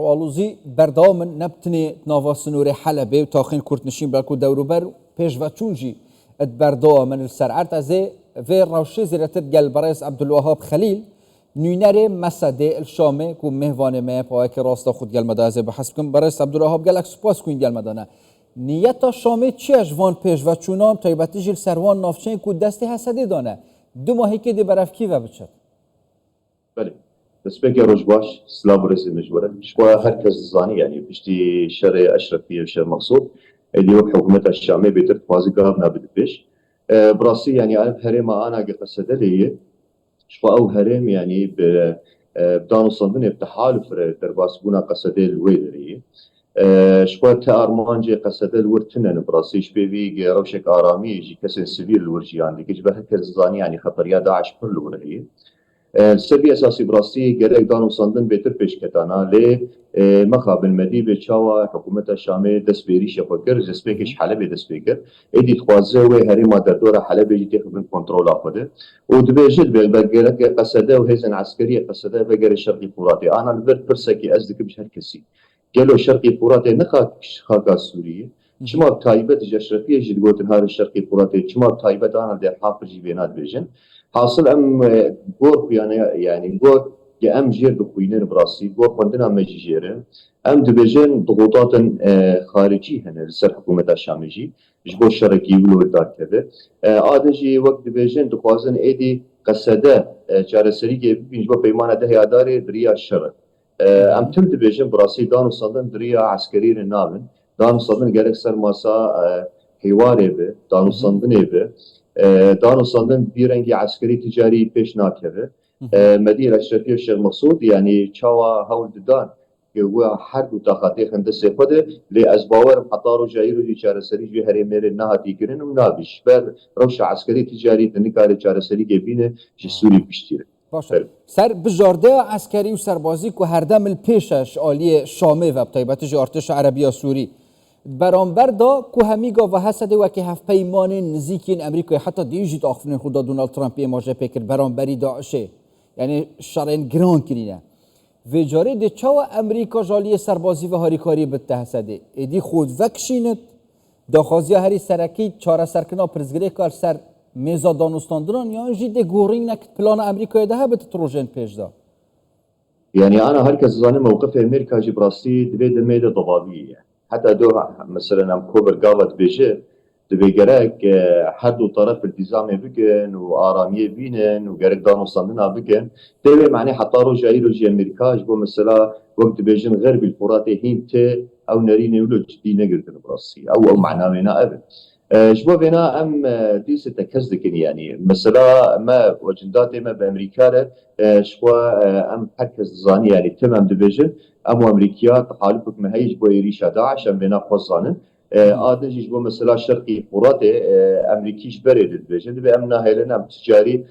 والوزی بردام نبتنی نواسنور حلبه و تاخین کردنشین بلکو دوروبر پیش و چونجی اد بردام السرعت از و روشی زیرتت گل برایس عبدالوهاب خلیل نینر مسده الشامه کو مهوانه ما پای که راستا خود گل مدازه بحسب کن برایس عبدالوهاب گل اکسپاس کن گل مدانه نیت شامه چی اجوان پیش و چونام تایبتی جل سروان نافچین کو دستی حسدی دانه 2 ماهی که دی برافکی و بچه. بله. دەستپێکی ڕۆژ باش سلااو بڕێزی مژوەرە شخوا هەر کەس زانی یعنی پشتی شەڕێ ئەشرەفی و شەر مەقسوود ئەیدی وەک حکوومەتە شامێ بێتر خوازی گاو نابێت پێش بڕاستی یعنی هەرێمە ئاناگە قەسەدە لێیە شخوا ئەو هەرێم یعنی دانوساندنێ تەحالف دەرباسبوونا قەسەدێ لێ دەرەیە شخوا تا ئارمانجێ قەسەدە ورتنە بڕاستیش پێوی ڕەوشێک ئارامیەژی کەسێن سڤیل ورژیان دەکەش بە هەر کەس زانی یعنی خەتەریا داعش پڕ لەوەرەیە سبی اساسی براستی گرک دانو ساندن بهتر پیش کتانا لی مخابن مدی به چاوا حکومت شامل دست بیریش فکر جسپیکش حلبی دست بیکر ایدی خوازه و هری ما در دور حلبی جدی خبن کنترل آفده و دبیجد به گرک قصده و هزن عسکری قصده و گر شرقی فوراتی آن البرد پرسکی از دکه بهر کسی گلو شرقی فوراتی نخاک سوریه چما تایبت جشرفیه جد گوتن هر شرقی فوراتی چما تایبت آن در حافظ جیبینات بیجن حاصل گور یعنی گور که جیر بخوینن براسی گور خواندن مجیجره دبیجن ضغوطات خارجی هنر سر حکومت شامیجی جبو شرکی ولو دار کرده آدجی وقت دبیجن دخوازن ایدی قصده جارسری که بینجبو پیمانه ده یاداری دریا شرق تم دبیجن براسی دانو صدن دریا عسکری نابن دانو صدن گرک سر ماسا حواره به دانو صدنه به دانو ساندن بیرنگی عسکری تجاری پیش ناکره مدیر اشرفی و شیخ مقصود یعنی چاوا هول ددان که هو هر دو تاخاتی خندسه خوده لی از باورم حتی رجایی رو چارەسەری جوی هریمیر نهاتی کرن و نابش بر روش عسکری تجاری دنیکار چارەسەری که بینه جی سوری پشتیره باشه سر بجارده عسکری و سربازی که هر دم پیشش آلی شامه و بطیبت جی ارتش عربی سوری برانبر دا که همیگا و حسده و که هفت پیمان نزیکین امریکای حتی دیجیت آخفنین خدا دونالد ترامپی ماجه پیکر برانبری داعشه یعنی شرین گران کرینه و جاره ده چاو امریکا جالی سربازی و هاریکاری بده حسده ایدی خود وکشیند داخوازی هری سرکی چاره سرکنا پرزگری کار سر میزا دانستاندران یا انجی ده گورین نکت پلان امریکای ده بده تروجن پیش دا یعنی انا هر کس زانه موقف امریکا جی براستی دوی دمیده ضبابیه حتى دو مثلا ام كوبر قاوت بيجي دبي جرك هر دو طرف التزامي بكن وآرامية بينن وجرك دانو صندنا بكن تبي معني حتى رجعي أمريكا جبو مثلا وقت بيجن غرب الفراتي هين ت أو نريني ولو جدي نقدر براسي أو معناه أبد جبو بنا ام ديس تكزدكن يعني مثلا ما وجنداتي ما بامريكا شوا ام حركز زاني يعني تمام دبيجن ام امريكا تحالفك ما هيج بو يريشا داعش ام بنا خوزانن ادج جبو مثلا شرقي فرات امريكيش بريد دبيجن دبي امنا هيلنا تجاري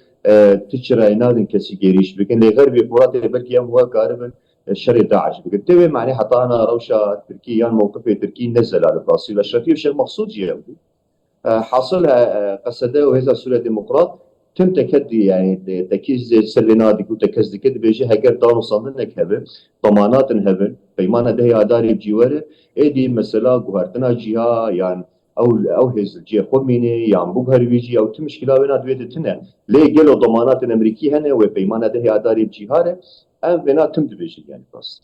تشرا نادن كسي جيريش بكن لغربي فرات بلكي ام هو قارب الشري داعش بكن تبي معني حتى انا روشه تركيا موقف تركي نزل على براسي الشرقي وش المقصود جيبو حاصل قصده وهذا سورة ديمقراط تم تكدي يعني تكيز سلينادك وتكزدك بيجي هجر دانو صندنك هبل ضمانات هبل بيمان ده اداري بجواره ايدي مثلا غهرتنا جهه يعني او هز الجهه خميني يعني بوغر بيجي او تمشكله بينات بيدتنا ليه قالوا ضمانات الامريكي هنا وبيمان ده اداري بجهاره ام بنا تم بيجي يعني بس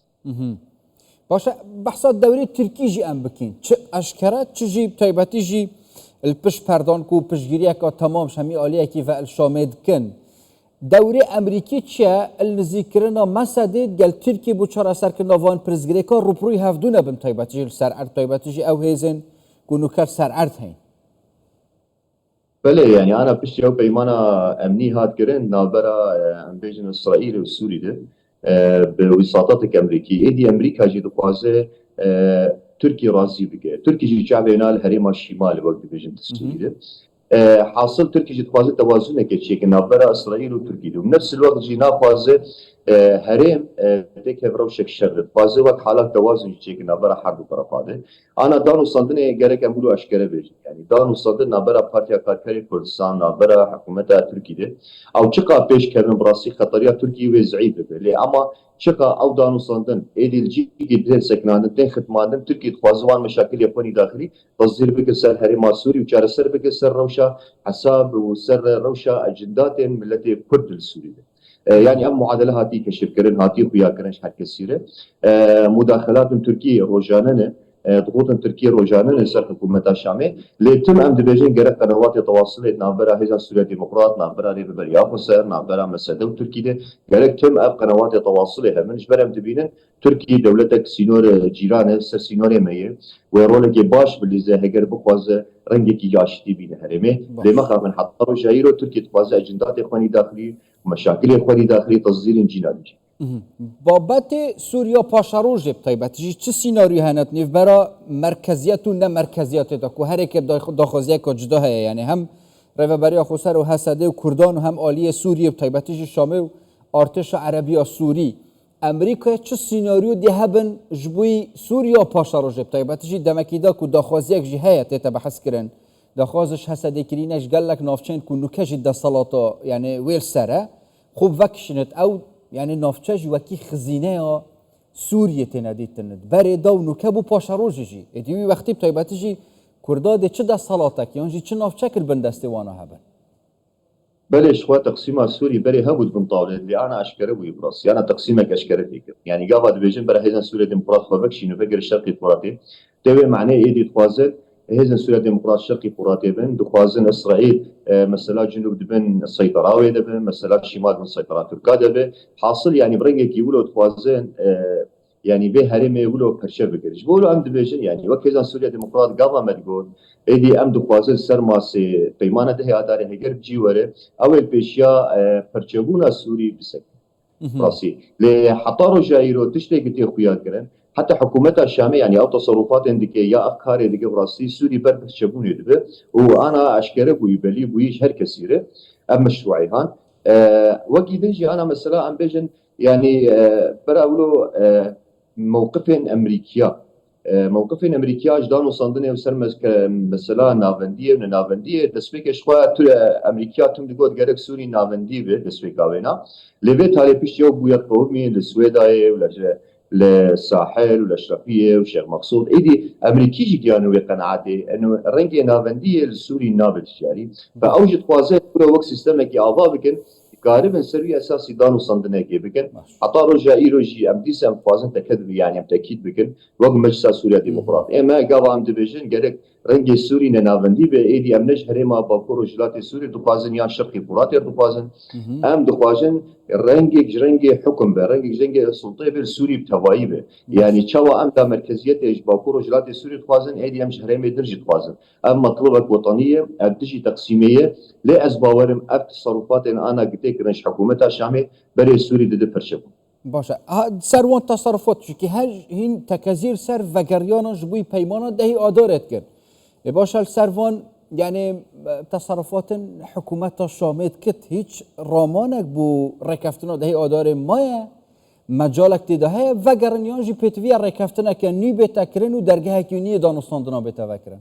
باشه بحث الدوري تركي جي ام بكين اشكرات تجي طيبتي جي البش پردان کو پشگیری که تمام شمی عالیه کی و الشامد کن دوره امریکی چه النزیکرنا مسدد گل ترکی بو چرا سر کنا وان پرزگری کا روپروی هفدونه بم تایباتی سر ارت تایباتی او هیزن کنو کر سر ارت هین بله يعني انا بشتي او بيمانه امني هاد كرن نابرا امبيجن اسرائيل وسوري ده بوساطات امريكي ايدي امريكا جي دقازه تركي رازي بك تركي جي شعبنا الهريم الشمال وقت بيجن تسويده حاصل تركي جي تقازه توازن كشيء نابرا اسرائيل وتركيا وبنفس الوقت جي نافازه هرم تك روشك شر فازي وقت حالات توازن يجيك نابرا حرب طرفاده انا دانو صندنه gerek امولو اشكره بيجي يعني دانو صندن نابرا بارتيا كاركري كردستان نابرا حكومه تركيا ده او چقا پیش كمن براسي خطريه تركيا وزعيف لي اما چقا او دانو صندن ايدي الجي جدين سكنان تن خدماتن تركيا خوازوان مشاكل ياباني داخلي تصدير بك سر هرم سوري وچار سر بك سر روشا حساب وسر روشا اجندات ملتي كرد السوري ده. يعني ام معادله هاتي كشف كرن هاتي خويا كرنش حد كثيره مداخلات تركيا روجانه ضغوط تركيا روجانه سر حكومه الشامي لتم ام دبيجين جرت قنوات تواصل نابرا هيزا سوريا ديمقراط نابرا ريبريا خسر نابرا مسدو تركيا جرت تم اب قنوات تواصل منش برم تبينن تركيا دولتك سينور جيران سر سينور ميه ورولك باش باللي هجر بخواز رنجك ياشتي بين هرمه لما خاف من حط جايرو تركيا تواز اجندات اخواني داخلي مشاكل اخواني داخلي تصدير انجينالي بابت سوریا پاشاروج بتایبتی چه سیناریو هنات نیف برا مرکزیت و نه مرکزیت تا که هر یک داخوزیه که جدا هست یعنی هم رهبری خسر و حسده و کردان و هم عالی سوریه بتایبتی شامل و ارتش عربی سوری امریکا چه سیناریو دی هبن جبوی سوریا پاشاروج بتایبتی دمکیدا که داخوزیه که هست تا بحث کردن داخوزش حسده کرینش گلک نافچین که نکش دا صلاتا یعنی ویل سره خوب وکشنت او يعني نافچه وکی خزینه سوریه تندید تند بره داو نکبو پاشاروجی ادیوی وقتی بتایبتی کردا ده چه دا صلاتک یعنی چه نافچه کل بندسته وانا هبن بلش خوا تقسيم سوري بري هبود من طاولة اللي انا اشكره ويبراسي انا تقسيمك اشكره فيك يعني قاعد بيجن برا هيزن سوريا ديمقراط خوبك شنو فكر الشرقي فراتي تبي معناه ايدي توازن هيزن سوريا ديمقراط شرقي فراتي بن دخوازن اسرائيل مثلا جنوب دبن السيطره ويدبن مثلا شمال من سيطره تركيا دبن حاصل يعني برنجك يقولوا توازن يعني به هرمه يقولوا برشا بكرش بقولوا ام دبيجن يعني وكذا سوريا ديمقراط قبل ما تقول ايدي ام دخوازن سرماسي پیمانه ده اداره هگر بجيوره اول پیشیا پرچبونا سوری بسک راسي لحطارو جايرو تشتي قلت خويا كرن حتى حكومتها الشاميه يعني او تصرفات عندك يا افكار عندك راسي سوري برد شبوني دبه وانا اشكره بيبلي بيش هر كثيره ام مشروعي هان وقي دنجي انا مثلا ام بيجن يعني براولو موقف امريكيا موقف امريكا جدان وصندنه وسر مثلا نافنديه ونافنديه دسبيك شخوا امريكا تم دغود غرق سوري نافندي به دسبيك اوينا لبي تاري بيش يو بويا قومي للسويداي ولا للساحل ولا الشرقيه وشيخ مقصود ايدي امريكي جيانو قناعتي انه رنجي نافنديه السوري نابل الشاري فاوجد قوازات وقت سيستمك افا بكن غالبا سري اساسي دانو صندنه كي بكن حتى رجع ايروجي ام ديسم فازن تكذب يعني ام تاكيد بكن وقت مجلس سوريا ديمقراط اما قال ام ديفيجن قالك رنجي سوري نافندي به ايدي ام نجهري ما باكور جلاتي سوري دفازن يا شرقي فراتي دفازن ام دفازن رنجي حكم به رنجي سلطه به سوري بتوايي به يعني تشوا ام دا مركزيه ايش باكور جلاتي سوري دفازن ايدي ام شهري ما درجه دفازن ام مطلبك وطنيه ادجي تقسيميه لا اسباورم اب تصرفات انا قلت كرنش حكومتها الشامي بري سوري دد فرشب باشه سروان تصرفات که هین تکذیر سر وگریان جبوی پیمانا دهی آدارت کرد باشه سروان یعنی تصرفات حکومت شامت کت هیچ رامانک بو رکفتنا دهی آدار مایه مجالک دیده های وگرانیان جی پیتوی رکفتنا که نی بتکرن و درگه هکیونی دانستاندنا بتوکرن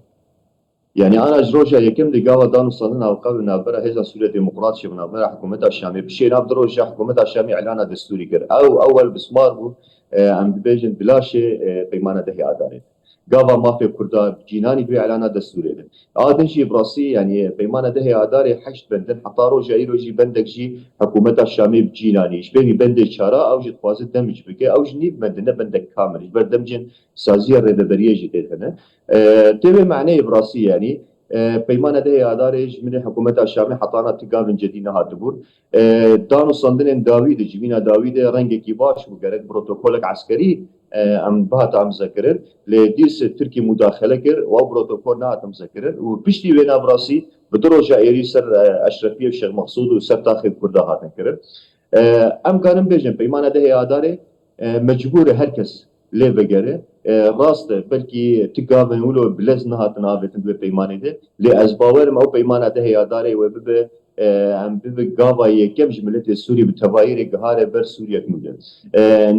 يعني انا جروجا يكم دي قاوا دانو صلنا وقبل نابرا هيزا سوريا ديمقراطيه ونابرا حكومتها الشاميه بشي نابدر روجا حكومتها الشاميه اعلان دستوري كر او اول بسمار بو ام دبيجن بلاشي بيمانه دهي اداري قاوا ما في كردا جيناني بي اعلان دستوري هذا شيء براسي يعني بيمانه دهي اداري حشد بندن حتى روجا يروجي بندك جي حكومتها الشاميه بجيناني شبيه بندك شارع او جي فاز دمج بك او جنيب بندن بندك كامل بردمجن سازيه ريبريه جديد هنا تبي معناه براسي يعني پیمانه ده ادارج من حکومت الشامي حطانا تقابل جدينا هاتبور دانو صندن داوود جبينا داوود رنگ کی باش وگرد بروتوکولك عسكري ام بهات ام ذكرن لديس تركي مداخله كر و بروتوكول نات ام ذكرن وبشتي وينا براسي بدروجا ايري سر اشرفيه وشيخ مقصود وسر تاخذ كردا هاتن كر ام كانم بيجن پیمانه ده اداره مجبور هركس ليه بگره راست بلکه تقابل ولو بلز نهات نابت به پیمانه ده لی از باورم او پیمانه ده یاداره و به ام بگاوا یکم جملت سوری بتوایری گهاره بر سوریا کمودن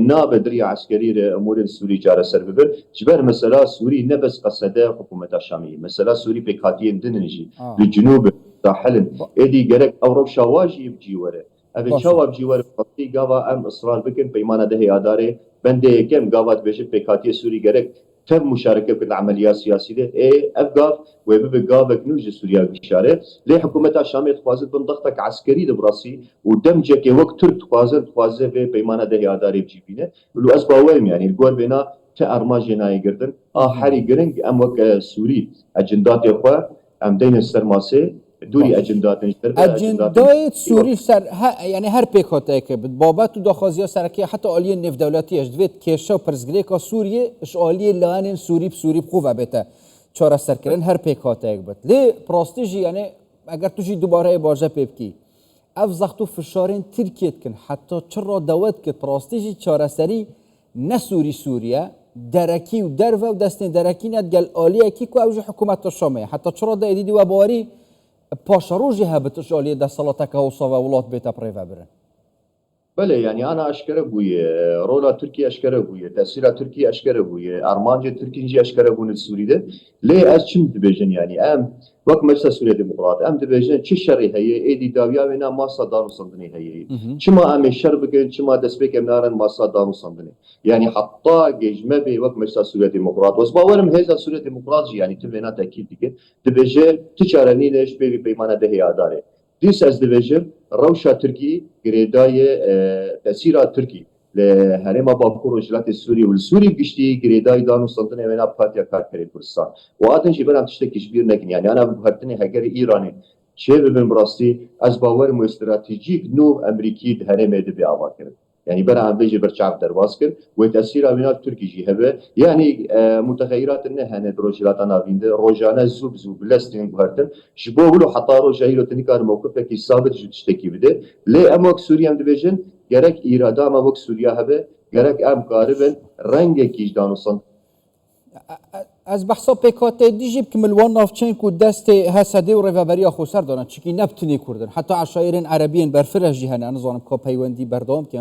نابدری عسکری امور سوری جاره سر ببر جبر مثلا سوری نبس قصده حکومت شامی مثلا سوری بکاتی دننجی لجنوب ساحل ادی گرک اوروب شواجی بجیوره اوی شوا بجیوره قصدی گاوا ام اصرار بکن پیمانه ده یاداره بنده یکم گاوات بشه بکاتی سوری گرک تم مشاركه في العمليات السياسيه ابقى وبقى بكنوج سوريا بشاره ليه حكومه الشام تخوازت من ضغطك عسكري براسي ودمجك وقت تخوازه في بيمانه ده ياداري بجيبينه لو اسبوعين يعني الجول بينا تارما جناي جردن حري جرنج ام وك سوري اجندات اخوا ام دين السرماسه دوری اجندات اجندای سوری سر یعنی هر پیکاته که بابت و داخوازی سرکی حتی عالی نفت دولتی اجدوید کشه و پرزگریکا سوریه اش عالی لغن سوری بخوفه بیته چاره سر کردن هر پیکاته بود لی پراستیجی یعنی اگر توجی دوباره باجه پیبکی اف زختو فشارین ترکیت کن حتی چرا دوت که پراستیجی چاره سری نه سوریه درکی و درو و دستن درکی ند گل عالیه کی که اوج حکومت شامه حتی چرا دیدی و باری پاشروجی هبتش عالیه در صلاتک هوسا و ولات بیت پریفا برن بله يعني انا اشكره بويه رولا تركيا اشكره بويه تاثير تركيا اشكره بويه ارمانجي تركيا اشكره بون السوري ده ليه از چم دبيجن يعني ام وقت مجلس سوريا ديمقراط ام دبيجن چه شري هي ايدي داويا ونا ماسا دارو صندني هي چما ام شر بكن چما دسبك امنارن ماسا دارو صندني يعني حتى جيجما بي وقت مجلس سوريا ديمقراط وسباورم هيزا سوريا ديمقراط يعني تبينا تاكيد ديك دبيجن تجارني ليش بي بيمانه ده هي اداري دیس از دیویژن روشا ترکی گریدای تأثیر ترکی لهرما باکور و جلات سوری و السوری گشتی گریدای دانو سلطنه ونا پارتیا کارکری کردستان و آتن جی برام تشتکیش بیر نکن يعني انا بهرتني هگر ایرانی چه ببین براستی از باور مو استراتژیک نو امریکی دهنه دبی آوا کرد يعني برام بيجي برشاف درواز كر وتأثير أمينات تركي جي هبه يعني متغيرات النهنة دروجلات أنا بيند روجانا زوب لستين بهرتن جبوه حتى روجايلو تنكار موقفه كي ثابت جو تشتكي بده ليه أموك سوريا ديفيجن جرك إرادة أموك سوريا هبه جرك أم قاربن رنگ كيش دانوسان از بحثا پیکاته دیجیب که ملوان نافچین کو دست حسدی و رفابریا خوسر دارن چکی نبتنی کردن حتی عشایرین عربیین برفرش جهنه انا زانم که پیوندی بردام که